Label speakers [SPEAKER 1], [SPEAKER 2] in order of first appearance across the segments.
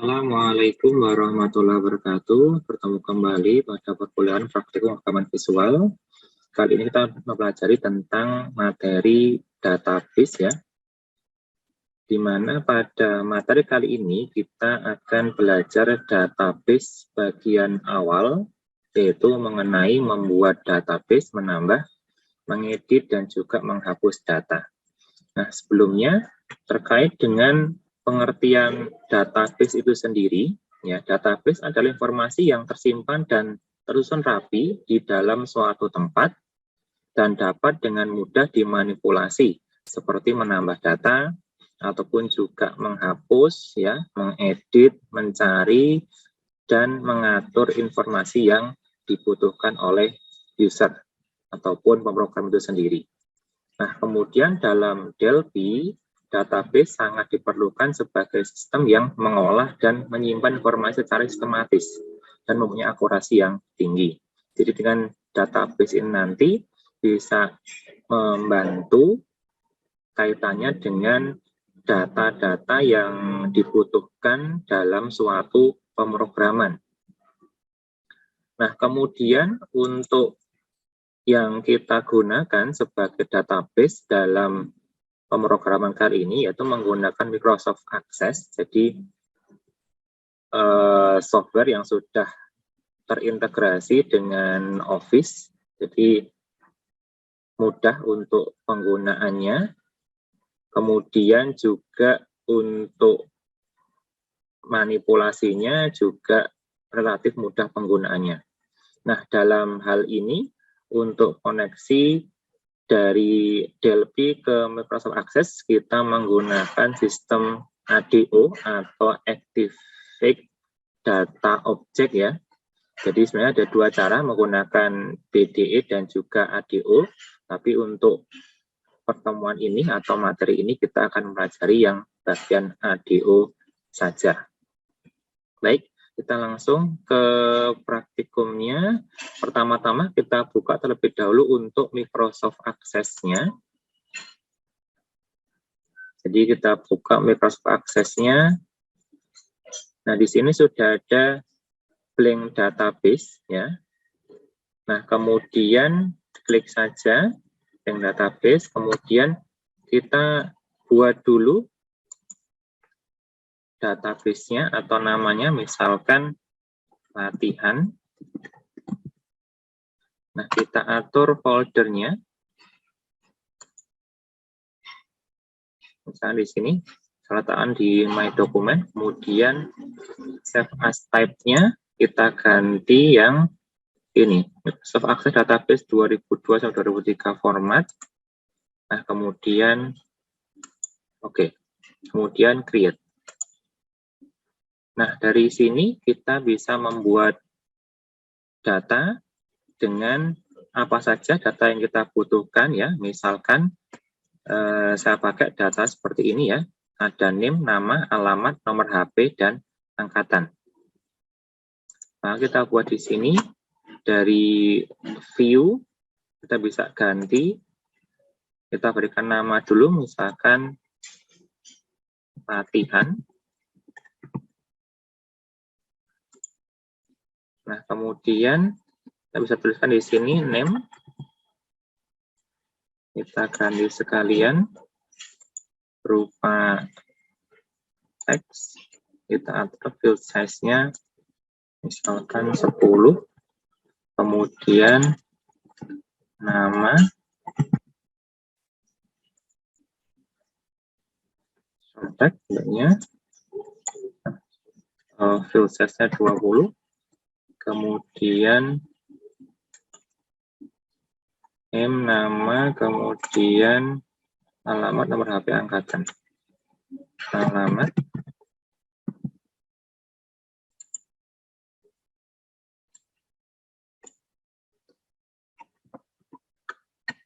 [SPEAKER 1] Assalamualaikum warahmatullahi wabarakatuh. Bertemu kembali pada perkuliahan praktikum rekaman visual. Kali ini kita mempelajari tentang materi database ya. Di mana pada materi kali ini kita akan belajar database bagian awal, yaitu mengenai membuat database, menambah, mengedit, dan juga menghapus data. Nah, sebelumnya terkait dengan pengertian database itu sendiri, ya, database adalah informasi yang tersimpan dan tersusun rapi di dalam suatu tempat dan dapat dengan mudah dimanipulasi, seperti menambah data ataupun juga menghapus, ya, mengedit, mencari, dan mengatur informasi yang dibutuhkan oleh user ataupun pemrogram itu sendiri. Nah, kemudian dalam Delphi, database sangat diperlukan sebagai sistem yang mengolah dan menyimpan informasi secara sistematis dan mempunyai akurasi yang tinggi. Jadi dengan database ini nanti bisa membantu kaitannya dengan data-data yang dibutuhkan dalam suatu pemrograman. Nah, kemudian untuk yang kita gunakan sebagai database dalam pemrograman kali ini yaitu menggunakan Microsoft Access. Jadi software yang sudah terintegrasi dengan Office, jadi mudah untuk penggunaannya. Kemudian juga untuk manipulasinya juga relatif mudah penggunaannya. Nah, dalam hal ini untuk koneksi dari Delphi ke Microsoft Access, kita menggunakan sistem ADO atau Activate Data Object ya. Jadi sebenarnya ada dua cara menggunakan BDE dan juga ADO, tapi untuk pertemuan ini atau materi ini kita akan mempelajari yang bagian ADO saja. Baik. Kita langsung ke praktikumnya. Pertama-tama kita buka terlebih dahulu untuk Microsoft Access-nya. Jadi kita buka Microsoft Access-nya. Nah, di sini sudah ada blank database ya. Nah, kemudian klik saja blank database, kemudian kita buat dulu database-nya atau namanya misalkan latihan. Nah, kita atur foldernya. Misalnya di sini, saya letakkan di My Document, kemudian Save As Type-nya kita ganti yang ini, Microsoft Access Database 2002-2003 format. Nah, kemudian, kemudian Create. Nah, dari sini kita bisa membuat data dengan apa saja data yang kita butuhkan ya. Misalkan saya pakai data seperti ini ya. Ada name, nama, alamat, nomor HP, dan angkatan. Nah, kita buat di sini dari view kita bisa ganti. Kita berikan nama dulu, misalkan latihan. Nah, kemudian kita bisa tuliskan di sini name. Kita ganti sekalian berupa teks. Kita atur field size-nya misalkan 10. Kemudian nama. Contact nya field size-nya 20. Kemudian name, nama, kemudian alamat, nomor HP, angkatan. Alamat.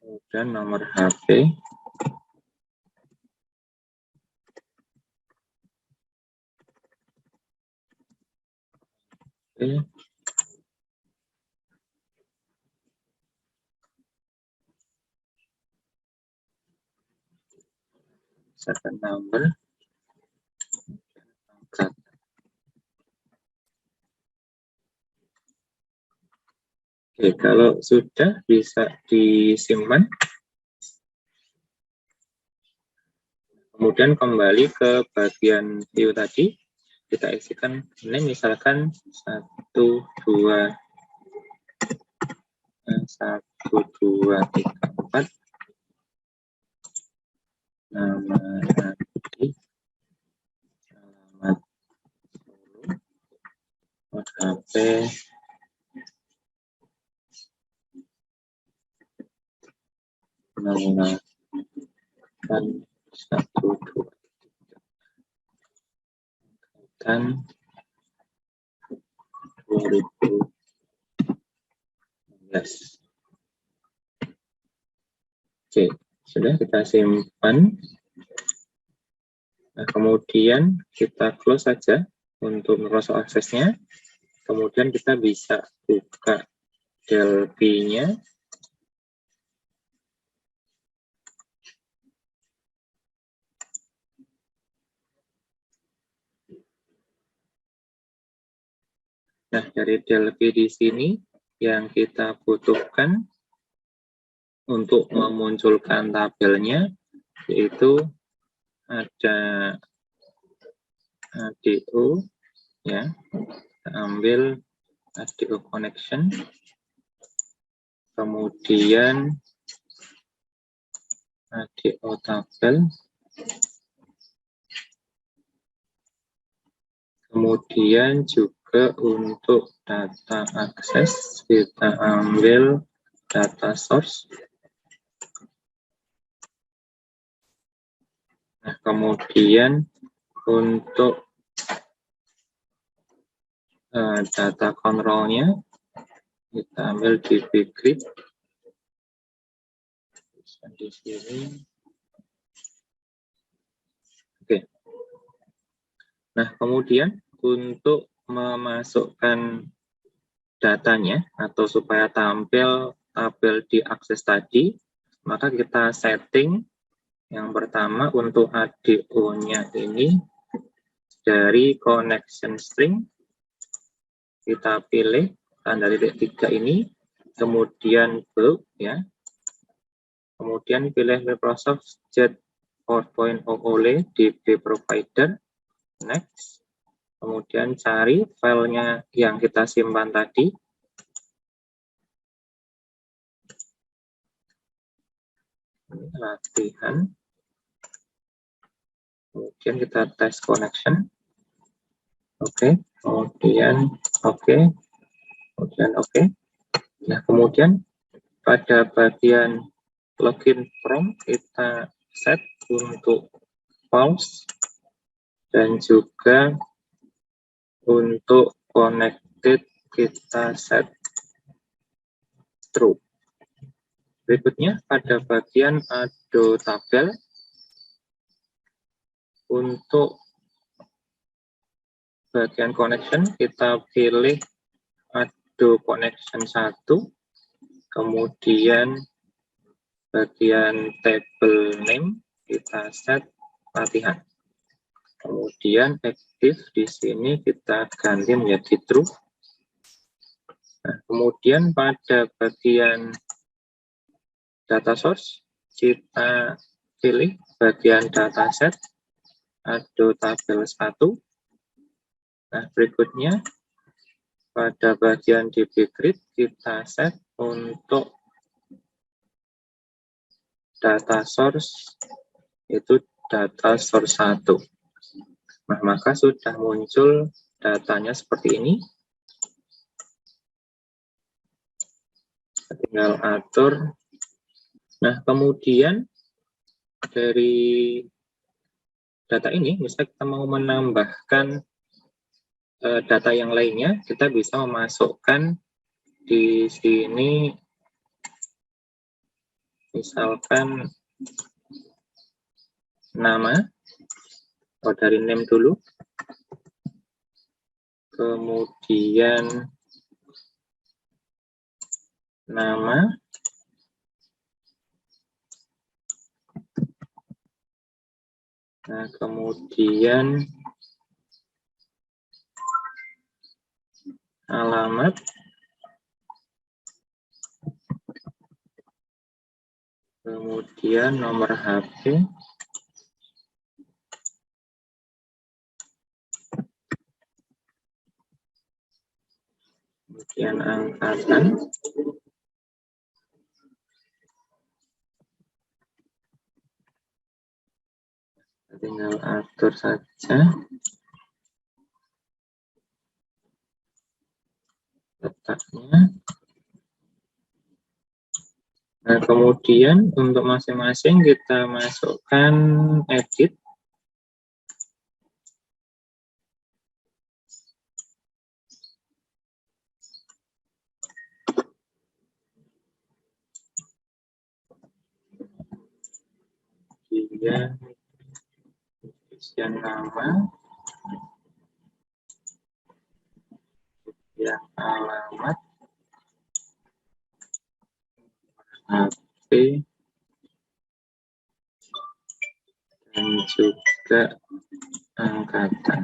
[SPEAKER 1] Kemudian nomor HP. Second number. Oke, kalau sudah bisa disimpan. Kemudian kembali ke bagian view tadi, kita isikan name misalkan 1, 2, 1, 2, 3, 4. Nama nanti, alamat kode HP, menggunakan 1, 2, dan 2016. Oke, sudah kita simpan. Nah, kemudian kita close saja untuk Microsoft Access-nya. Kemudian kita bisa buka Delphi-nya. Nah, dari Delphi di sini yang kita butuhkan untuk memunculkan tabelnya yaitu ada ADO, ya, kita ambil ADO connection, kemudian ADO tabel, kemudian juga untuk data akses kita ambil data source. Nah, kemudian untuk data control-nya kita ambil DB grid di sini. Oke. Nah, kemudian untuk memasukkan datanya atau supaya tampil tabel di akses tadi, maka kita setting yang pertama untuk ADO-nya ini dari connection string kita pilih tanda titik 3 ini, kemudian group, ya, kemudian pilih Microsoft Jet 4.0 oleh DB provider, next, kemudian cari filenya yang kita simpan tadi, latihan, kemudian kita tes connection, oke, kemudian oke, kemudian oke. Nah, kemudian pada bagian login from kita set untuk false dan juga untuk connected kita set true. Berikutnya pada bagian ADO tabel untuk bagian connection kita pilih ADO connection 1, kemudian bagian table name kita set latihan. Kemudian active di sini kita ganti menjadi true. Nah, kemudian pada bagian data source kita pilih bagian dataset ADO tabel 1. Nah, berikutnya pada bagian DB grid kita set untuk data source itu data source 1. Nah, maka sudah muncul datanya seperti ini. Tinggal atur. Nah, kemudian dari data ini, misalnya kita mau menambahkan data yang lainnya, kita bisa memasukkan di sini, misalkan nama, atau dari name dulu, kemudian nama, nah, kemudian alamat, kemudian nomor HP, kemudian angkatan, tinggal atur saja letaknya. Nah, kemudian untuk masing-masing kita masukkan edit. Kemudian isian nama, yang alamat, HP, dan juga angkatan.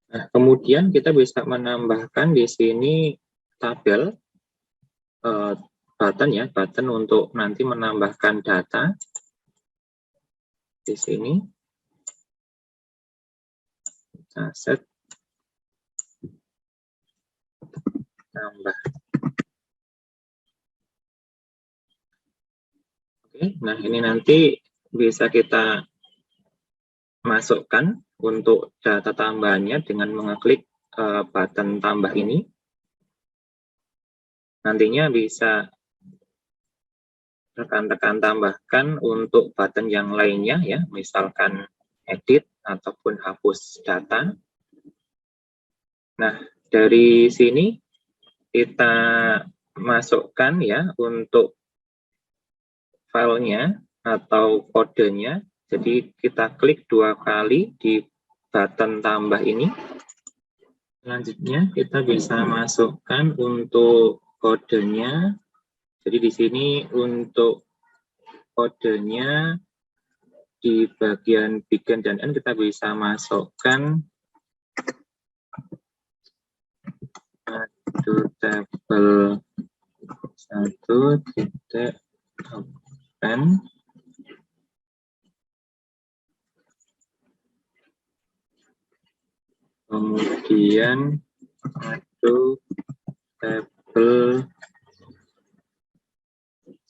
[SPEAKER 1] Nah, kemudian kita bisa menambahkan di sini tabel, button ya, button untuk nanti menambahkan data di sini. Kita set tambah. Oke, nah ini nanti bisa kita masukkan untuk data tambahannya dengan mengeklik button tambah ini. Nantinya bisa rekan-rekan tambahkan untuk button yang lainnya ya, misalkan edit ataupun hapus data. Nah, dari sini kita masukkan ya untuk filenya atau kodenya. Jadi kita klik 2 kali di button tambah ini. Selanjutnya kita bisa masukkan untuk kodenya. Jadi di sini untuk kodenya di bagian begin dan end kita bisa masukkan to table 1.open kemudian to table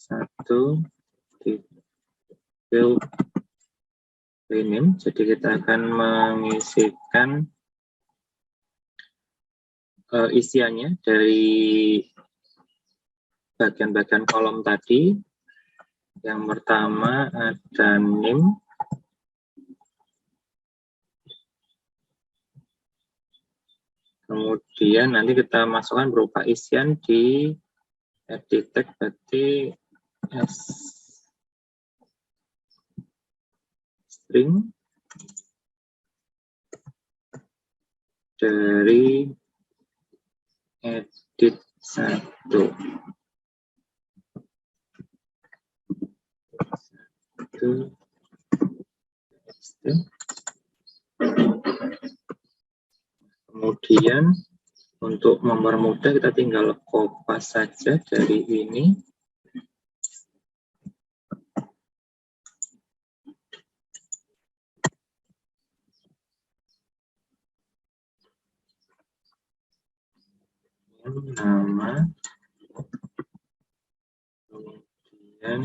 [SPEAKER 1] 1 field rename. Jadi kita akan mengisikan isiannya dari bagian-bagian kolom tadi. Yang pertama ada name, kemudian nanti kita masukkan berupa isian di edit tag, berarti string dari edit 1. Kemudian untuk mempermudah kita tinggal kopas saja dari ini. Nama, kemudian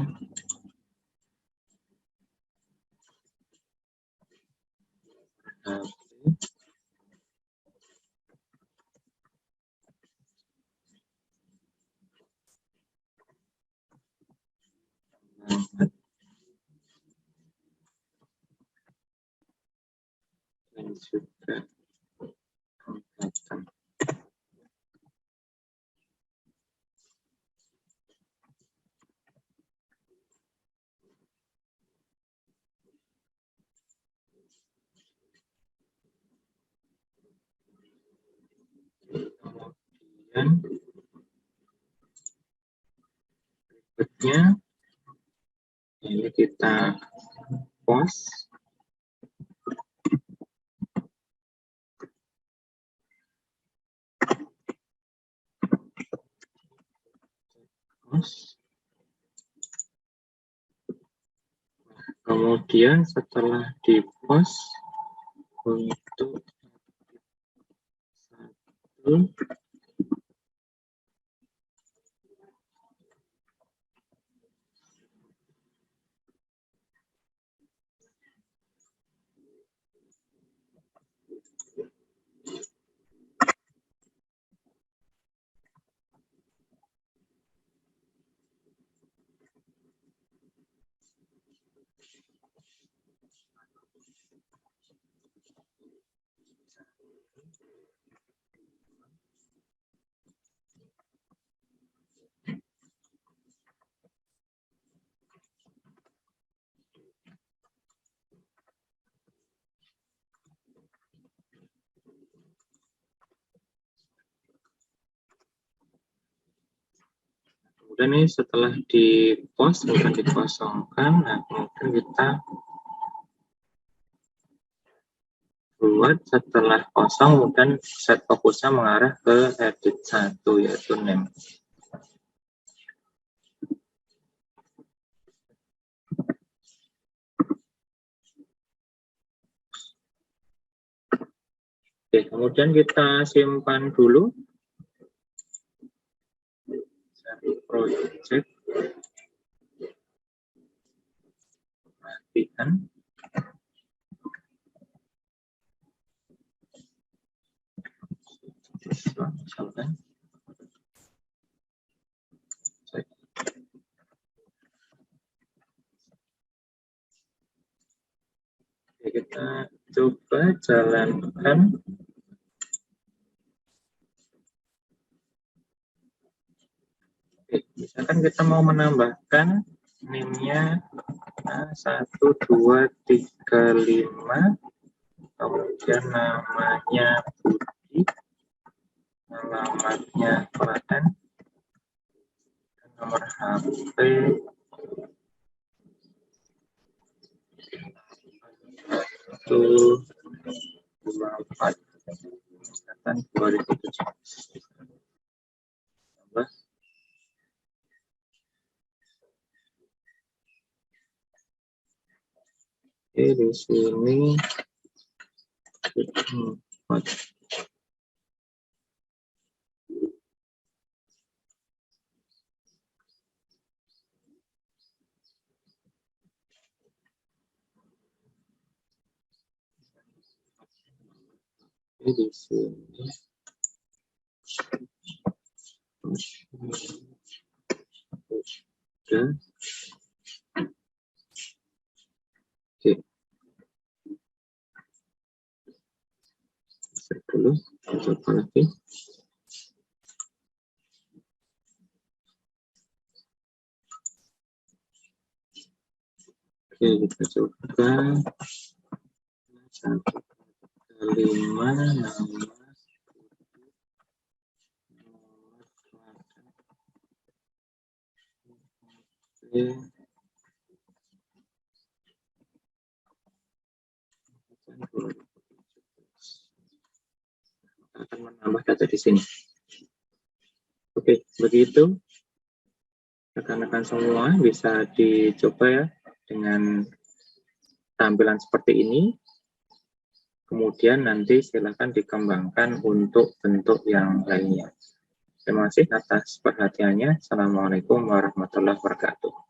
[SPEAKER 1] dan juga angkatan. Kemudian berikutnya ini kita post. Kemudian setelah di post untuk satu, kemudian ini setelah di post kemudian dikosongkan, nah kemudian kita buat setelah kosong kemudian set fokusnya mengarah ke edit 1 yaitu name. Oke, kemudian kita simpan dulu. Cari project. Matikan. Misalkan. Oke, kita coba jalankan. Oke, misalkan kita mau menambahkan name-nya 1, 2, 3, 5, kemudian namanya Budi, alamatnya Klaten, nomor HP 124 2017. Oke, di sini di sini oke, set dulu, coba lagi. Oke, kita coba 1, 5, nama akan menambah data di sini. Oke, begitu rekan-rekan semua bisa dicoba ya dengan tampilan seperti ini. Kemudian nanti silakan dikembangkan untuk bentuk yang lainnya. Terima kasih atas perhatiannya. Assalamualaikum warahmatullahi wabarakatuh.